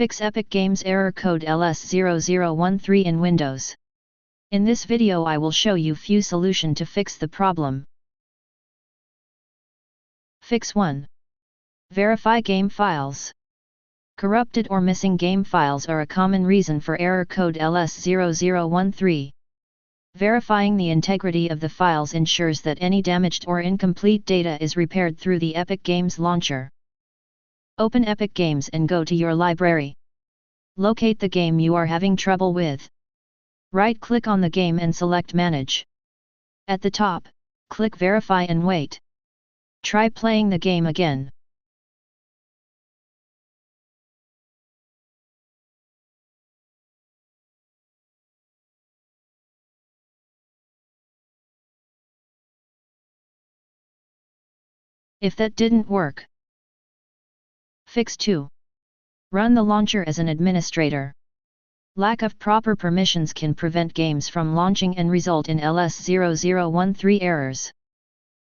Fix Epic Games error code LS-0013 in Windows. In this video I will show you few solution to fix the problem. Fix 1. Verify game files. Corrupted or missing game files are a common reason for error code LS-0013. Verifying the integrity of the files ensures that any damaged or incomplete data is repaired through the Epic Games launcher. Open Epic Games and go to your library. Locate the game you are having trouble with. Right-click on the game and select Manage. At the top, click Verify and wait. Try playing the game again. If that didn't work, Fix 2. Run the launcher as an administrator. Lack of proper permissions can prevent games from launching and result in LS-0013 errors.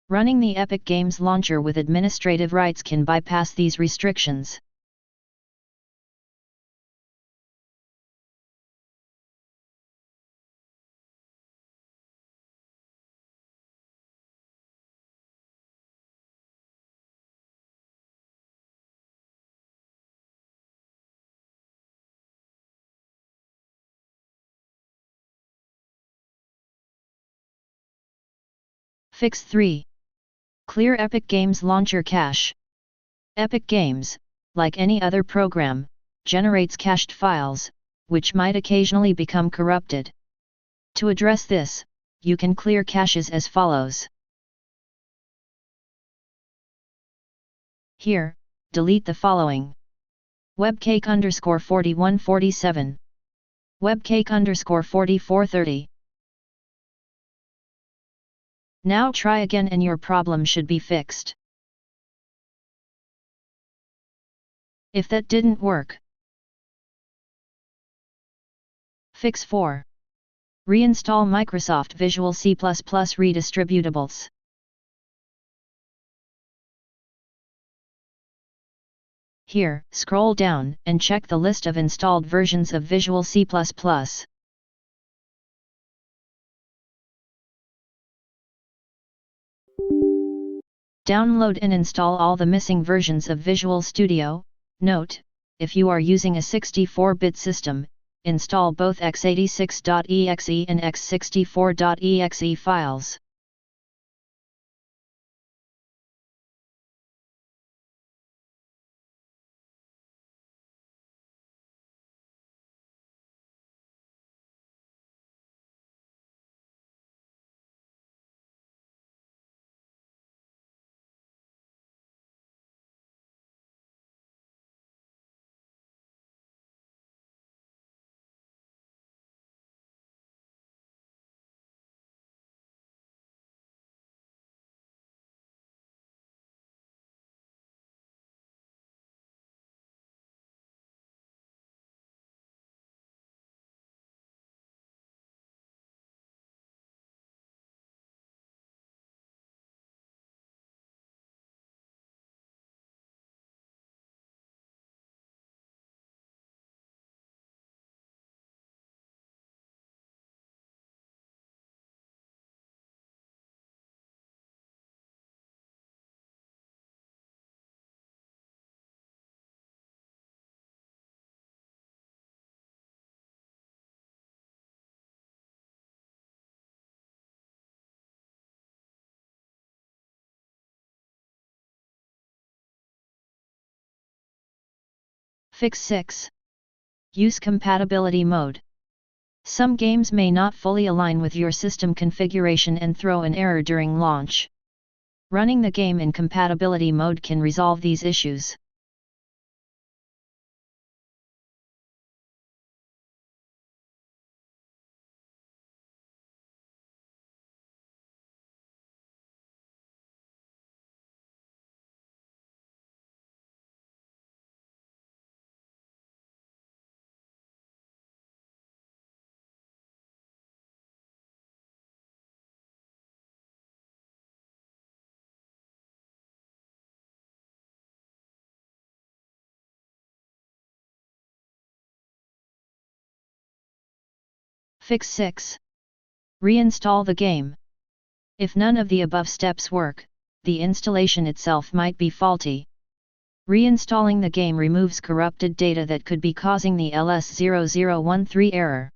Running the Epic Games launcher with administrative rights can bypass these restrictions. Fix 3. Clear Epic Games launcher cache. Epic Games, like any other program, generates cached files, which might occasionally become corrupted. To address this, you can clear caches as follows. Here, delete the following: webcake_4147, webcake_4430. Now try again and your problem should be fixed. If that didn't work, Fix 4. Reinstall Microsoft Visual C++ Redistributables. Here, scroll down and check the list of installed versions of Visual C++. Download and install all the missing versions of Visual Studio. Note, if you are using a 64-bit system, install both x86.exe and x64.exe files. Fix 6. Use compatibility mode. Some games may not fully align with your system configuration and throw an error during launch. Running the game in compatibility mode can resolve these issues. Fix 6. Reinstall the game. If none of the above steps work, the installation itself might be faulty. Reinstalling the game removes corrupted data that could be causing the LS-0013 error.